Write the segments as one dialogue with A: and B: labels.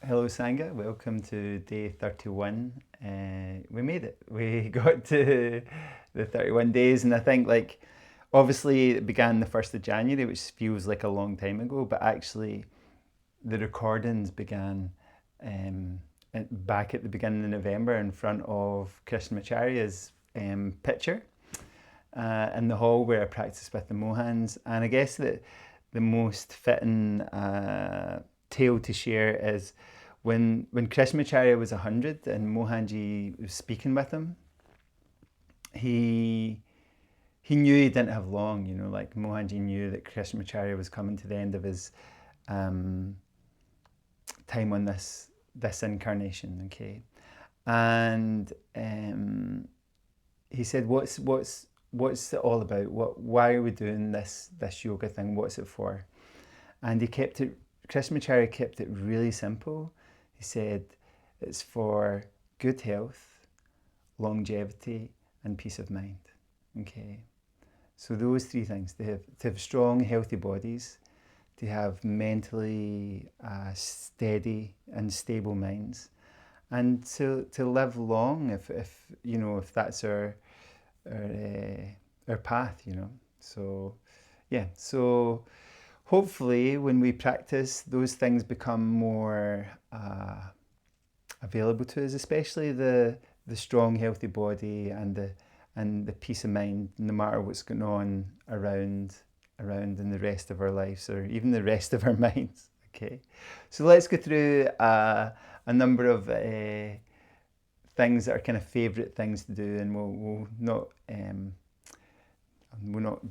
A: Hello Sangha, welcome to day 31. We made it. We got to the 31 days, and I think obviously it began the 1st of January, which feels like a long time ago, but actually the recordings began back at the beginning of November in front of Krishnamacharya's picture in the hall where I practiced with the Mohans. And I guess that the most fitting tale to share is when Krishnamacharya was 100 and Mohanji was speaking with him, he knew he didn't have long, like Mohanji knew that Krishnamacharya was coming to the end of his time on this incarnation, okay? And he said, what's it all about? Why are we doing this yoga thing? What's it for? And Krishnamacharya kept it really simple. He said, it's for good health, longevity, and peace of mind. Okay. So those three things, to have strong, healthy bodies, to have mentally steady and stable minds, and to live long if that's our path, So yeah, so hopefully when we practice, those things become more available to us, especially the strong, healthy body and the peace of mind, no matter what's going on around in the rest of our lives or even the rest of our minds. Okay, so let's go through a number of things that are kind of favourite things to do, and we'll not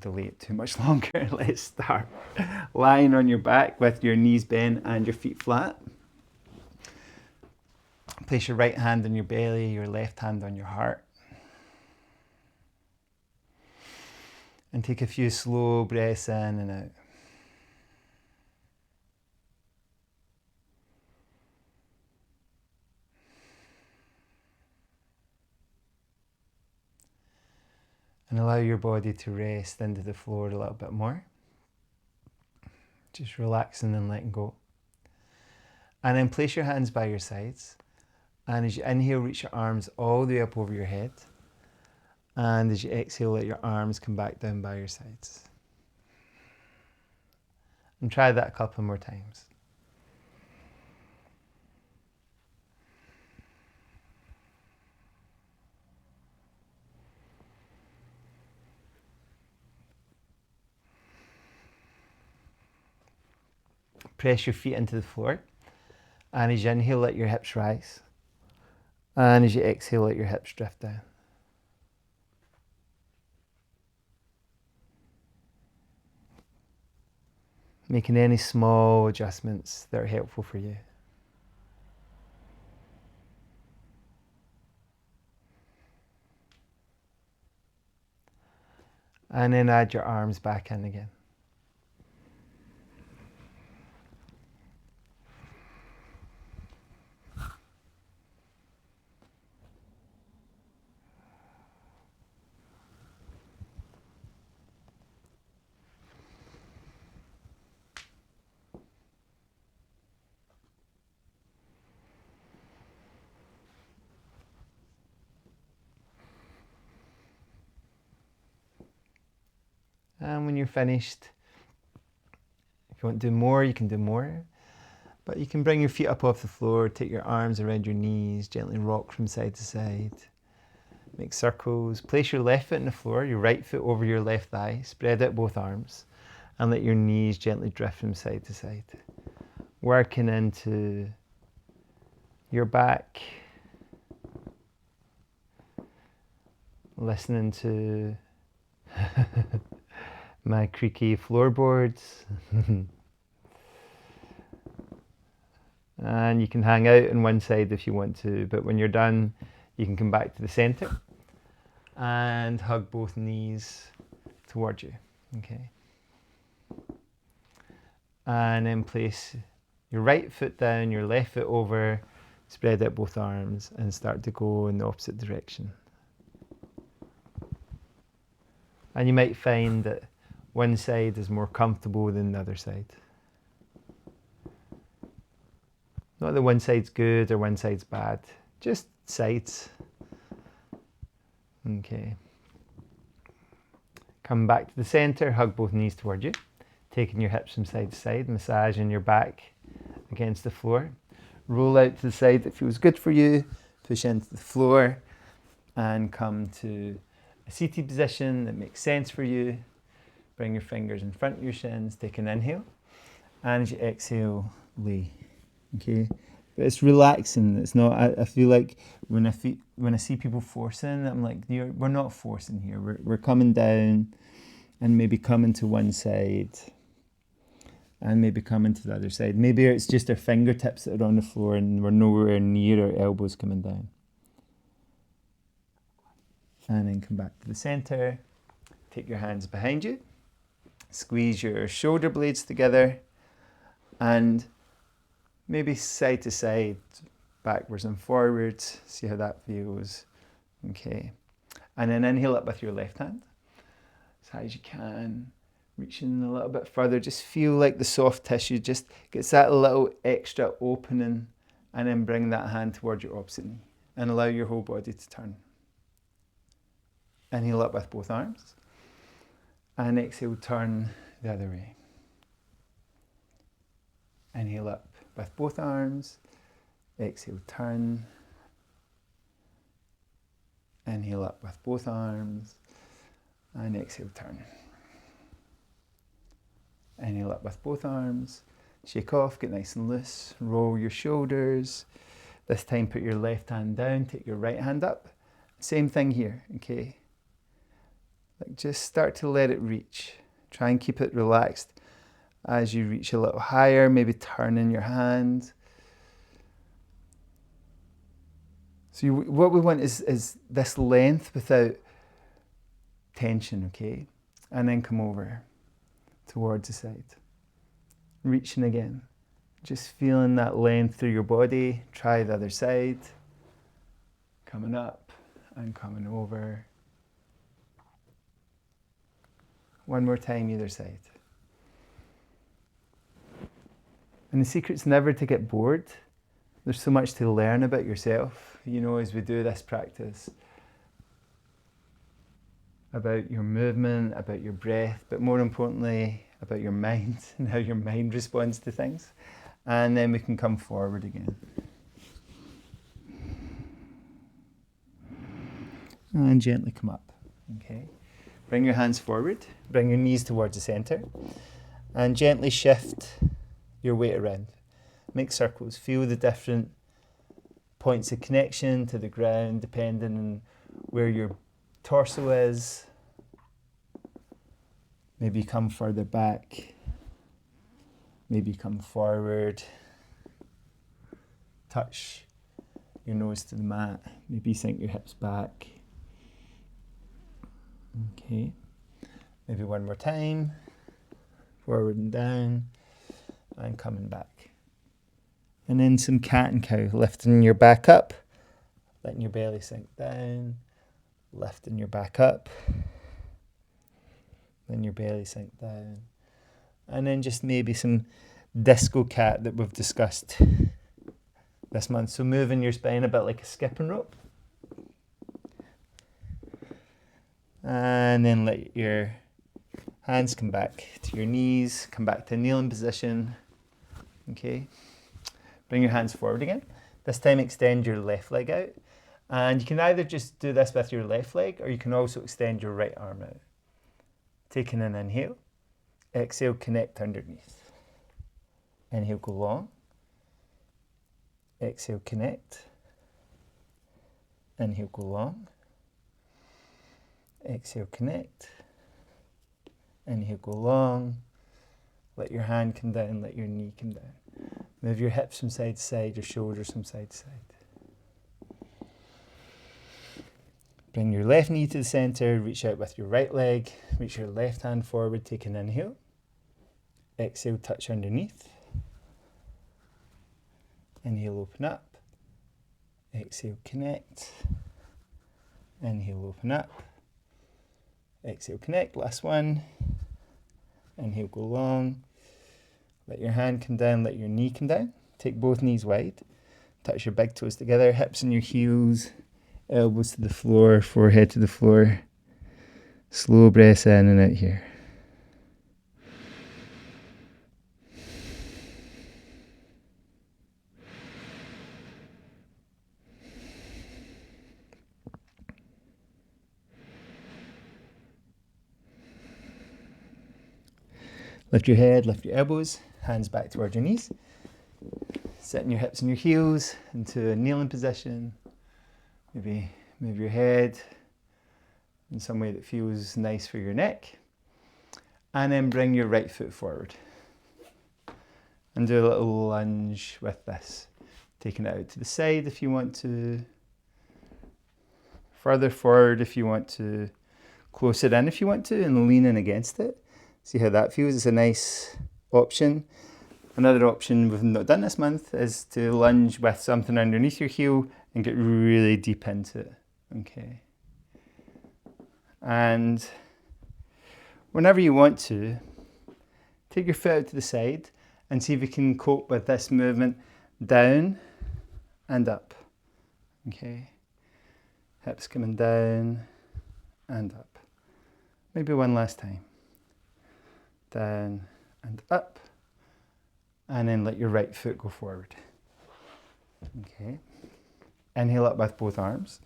A: delay it too much longer. Let's start. Lying on your back with your knees bent and your feet flat. Place your right hand on your belly, your left hand on your heart. And take a few slow breaths in and out. And allow your body to rest into the floor a little bit more. Just relaxing and letting go. And then place your hands by your sides. And as you inhale, reach your arms all the way up over your head. And as you exhale, let your arms come back down by your sides. And try that a couple more times. Press your feet into the floor. And as you inhale, let your hips rise. And as you exhale, let your hips drift down. Making any small adjustments that are helpful for you. And then add your arms back in again. And when you're finished, if you want to do more, you can do more. But you can bring your feet up off the floor, take your arms around your knees, gently rock from side to side. Make circles. Place your left foot on the floor, your right foot over your left thigh. Spread out both arms and let your knees gently drift from side to side. Working into your back. Listening to my creaky floorboards. And you can hang out on one side if you want to, but when you're done, you can come back to the center and hug both knees towards you. Okay. And then place your right foot down, your left foot over, spread out both arms and start to go in the opposite direction. And you might find that one side is more comfortable than the other side. Not that one side's good or one side's bad, just sides. Okay. Come back to the center, hug both knees towards you, taking your hips from side to side, massaging your back against the floor. Roll out to the side that feels good for you, push into the floor, and come to a seated position that makes sense for you. Bring your fingers in front of your shins, take an inhale, and as you exhale, lay. Okay, but it's relaxing. It's not. I feel like when I see people forcing, I'm like, we're not forcing here. We're coming down, and maybe coming to one side, and maybe coming to the other side. Maybe it's just our fingertips that are on the floor, and we're nowhere near our elbows coming down. And then come back to the center. Take your hands behind you. Squeeze your shoulder blades together, and maybe side to side, backwards and forwards. See how that feels. Okay. And then inhale up with your left hand as high as you can. Reach in a little bit further. Just feel like the soft tissue just gets that little extra opening, and then bring that hand towards your opposite knee and allow your whole body to turn. Inhale up with both arms. And exhale, turn the other way. Inhale up with both arms. Exhale, turn. Inhale up with both arms. And exhale, turn. Inhale up with both arms. Shake off, get nice and loose. Roll your shoulders. This time put your left hand down, take your right hand up. Same thing here, okay? Like just start to let it reach. Try and keep it relaxed. As you reach a little higher, maybe turn in your hand. So what we want is this length without tension, okay? And then come over towards the side. Reaching again. Just feeling that length through your body. Try the other side. Coming up and coming over. One more time, either side. And the secret's never to get bored. There's so much to learn about yourself, you know, as we do this practice. About your movement, about your breath, but more importantly, about your mind and how your mind responds to things. And then we can come forward again. And gently come up, okay? Bring your hands forward, bring your knees towards the center, and gently shift your weight around. Make circles, feel the different points of connection to the ground, depending on where your torso is. Maybe come further back, maybe come forward. Touch your nose to the mat, maybe sink your hips back. Okay, maybe one more time, forward and down, and coming back. And then some cat and cow, lifting your back up, letting your belly sink down, lifting your back up, then your belly sink down. And then just maybe some disco cat that we've discussed this month. So moving your spine a bit like a skipping rope. And then let your hands come back to your knees, come back to a kneeling position. Okay. Bring your hands forward again. This time extend your left leg out. And you can either just do this with your left leg, or you can also extend your right arm out. Taking an inhale. Exhale, connect underneath. Inhale, go long. Exhale, connect. Inhale, go long. Exhale, connect. Inhale, go long. Let your hand come down, let your knee come down. Move your hips from side to side, your shoulders from side to side. Bring your left knee to the center, reach out with your right leg, reach your left hand forward, take an inhale. Exhale, touch underneath. Inhale, open up. Exhale, connect. Inhale, open up. Exhale, connect. Last one. Inhale, go long. Let your hand come down, let your knee come down. Take both knees wide. Touch your big toes together, hips and your heels, elbows to the floor, forehead to the floor. Slow breaths in and out here. Lift your head, lift your elbows, hands back towards your knees. Setting your hips and your heels into a kneeling position. Maybe move your head in some way that feels nice for your neck. And then bring your right foot forward. And do a little lunge with this. Taking it out to the side if you want to. Further forward if you want to. Close it in if you want to, and lean in against it. See how that feels? It's a nice option. Another option we've not done this month is to lunge with something underneath your heel and get really deep into it. Okay. And whenever you want to, take your foot out to the side and see if you can cope with this movement down and up. Okay. Hips coming down and up. Maybe one last time. Down and up, and then let your right foot go forward. Okay. Inhale up with both arms.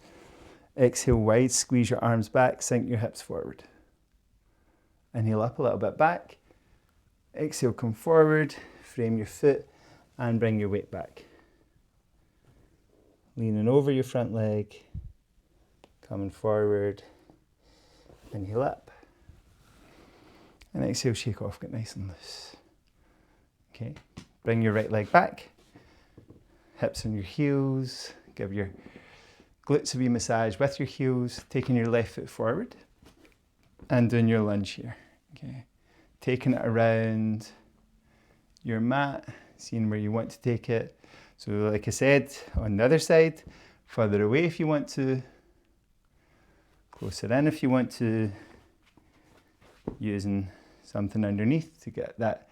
A: Exhale wide, squeeze your arms back, sink your hips forward. Inhale up a little bit back. Exhale, come forward, frame your foot, and bring your weight back. Leaning over your front leg, coming forward. Inhale up. And exhale, shake off, get nice and loose. Okay, bring your right leg back. Hips on your heels. Give your glutes a wee massage with your heels. Taking your left foot forward. And doing your lunge here. Okay, taking it around your mat. Seeing where you want to take it. So like I said, on the other side. Further away if you want to. Closer in if you want to. Using something underneath to get that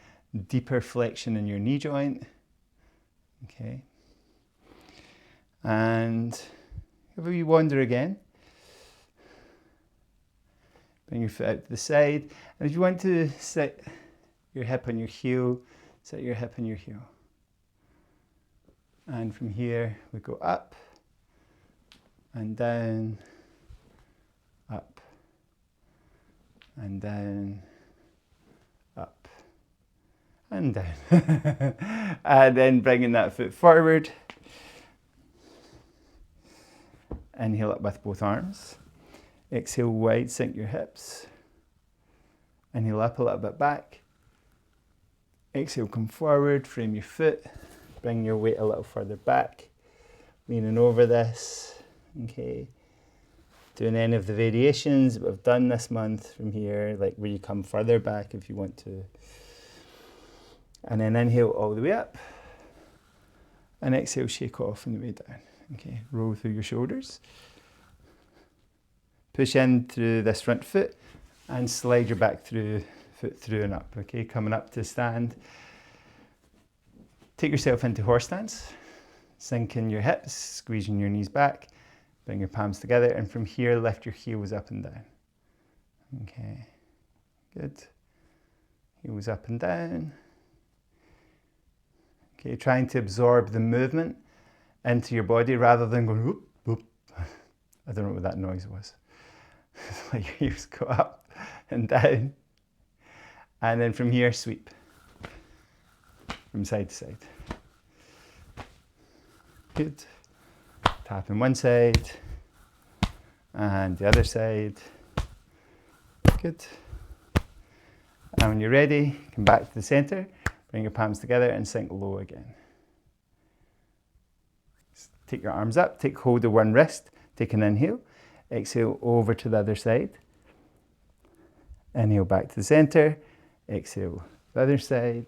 A: deeper flexion in your knee joint. Okay. And if you wander again, bring your foot out to the side. And if you want to sit your hip on your heel, set your hip on your heel. And from here we go up and down, up and down, up and down. And then bringing that foot forward. Inhale up with both arms. Exhale wide, sink your hips. Inhale up a little bit back. Exhale, come forward, frame your foot. Bring your weight a little further back. Leaning over this. Okay. Doing any of the variations that we've done this month from here, like where you come further back if you want to. And then inhale all the way up. And exhale, shake off on the way down. Okay, roll through your shoulders. Push in through this front foot and slide your back foot through and up. Okay, coming up to stand. Take yourself into horse stance. Sink in your hips, squeezing your knees back. Bring your palms together, and from here, lift your heels up and down. Okay, good. Heels up and down. Okay, trying to absorb the movement into your body rather than going whoop, whoop. I don't know what that noise was. Let your heels go up and down. And then from here, sweep. From side to side. Good. Tap on one side and the other side. Good. And when you're ready, come back to the center, bring your palms together and sink low again. Take your arms up, take hold of one wrist, take an inhale, exhale over to the other side. Inhale back to the center, exhale the other side.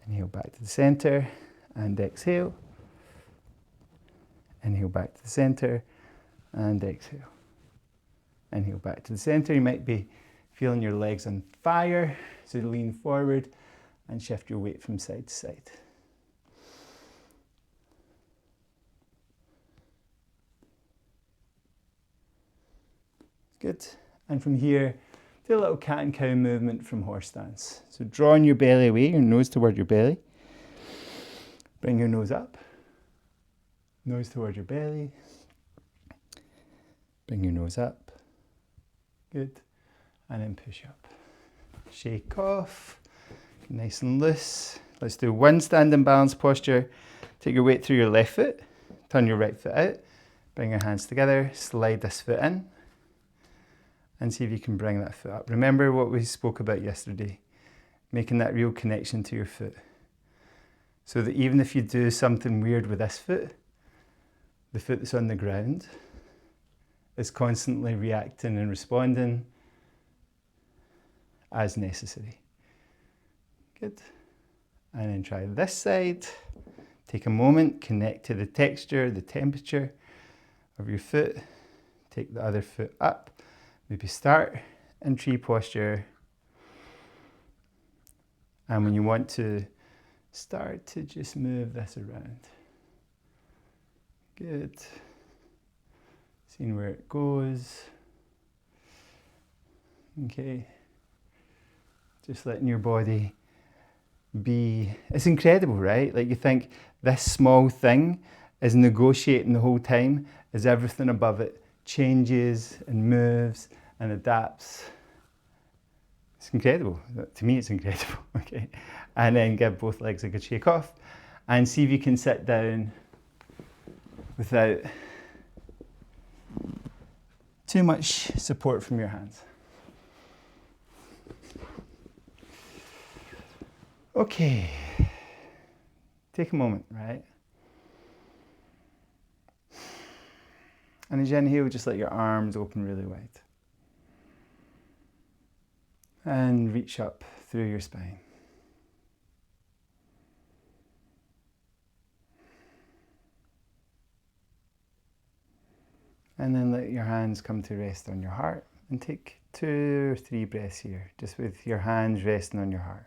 A: Inhale back to the center and exhale. Inhale back to the center and exhale. Inhale back to the center. You might be feeling your legs on fire, so lean forward and shift your weight from side to side. Good. And from here, do a little cat and cow movement from horse stance. So drawing your belly away, your nose toward your belly. Bring your nose up. Nose toward your belly. Bring your nose up. Good. And then push up. Shake off. Nice and loose. Let's do one standing balance posture. Take your weight through your left foot. Turn your right foot out. Bring your hands together. Slide this foot in. And see if you can bring that foot up. Remember what we spoke about yesterday. Making that real connection to your foot. So that even if you do something weird with this foot, the foot that's on the ground is constantly reacting and responding as necessary. Good. And then try this side. Take a moment, connect to the texture, the temperature of your foot. Take the other foot up. Maybe start in tree posture. And when you want to start to just move this around. Good. Seeing where it goes. Okay. Just letting your body be. It's incredible, right? Like you think this small thing is negotiating the whole time as everything above it changes and moves and adapts. It's incredible. To me, it's incredible. Okay. And then give both legs a good shake off and see if you can sit down without too much support from your hands. Okay. Take a moment, right? And as you inhale, just let your arms open really wide. And reach up through your spine. And then let your hands come to rest on your heart. And take 2 or 3 breaths here, just with your hands resting on your heart.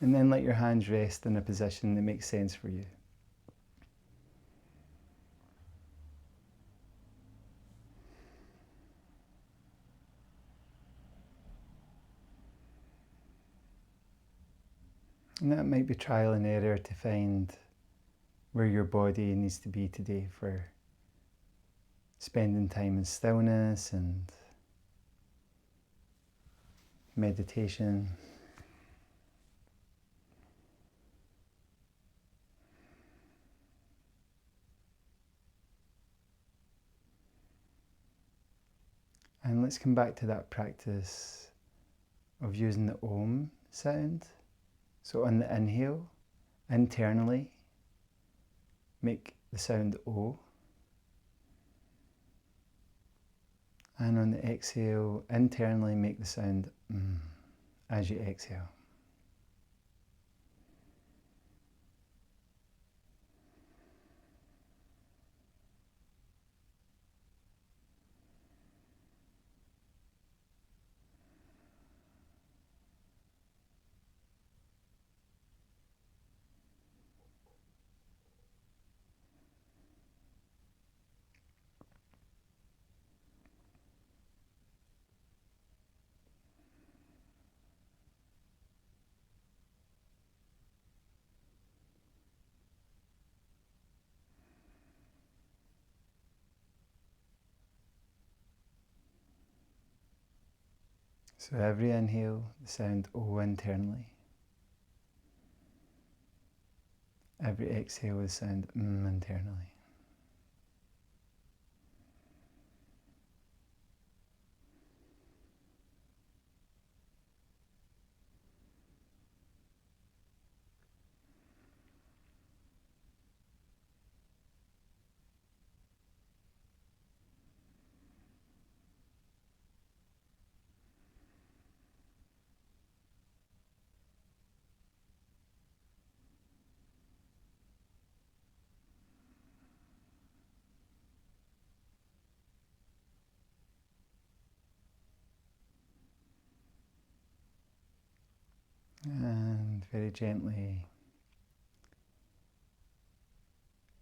A: And then let your hands rest in a position that makes sense for you. And that might be trial and error to find where your body needs to be today for spending time in stillness and meditation. And let's come back to that practice of using the Om sound. So on the inhale, internally, make the sound O. And on the exhale, internally make the sound as you exhale. So every inhale, the sound O internally. Every exhale, the sound internally. very gently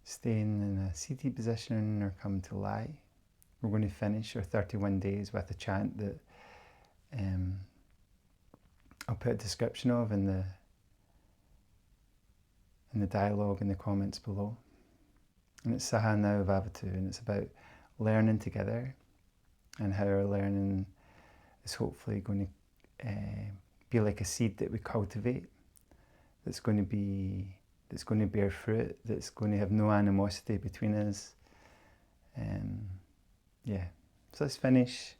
A: staying in a seated position or come to lie. We're going to finish our 31 days with a chant that I'll put a description of in the dialogue in the comments below. And it's saha nāvavatu, and it's about learning together and how our learning is hopefully going to be like a seed that we cultivate, that's going to bear fruit, that's going to have no animosity between us. Yeah, so let's finish.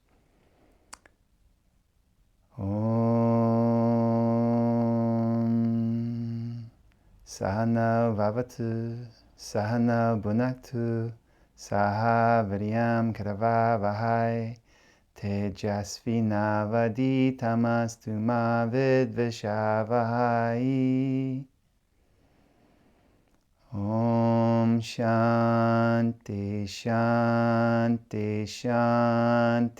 A: Om saha nāvavatu, saha bhunaktu, saha vīryaṃ karavāvahai, tejasvi nāvadhītamastu ma vidviṣāvahai. Om śāntiḥ, śāntiḥ, śāntiḥ.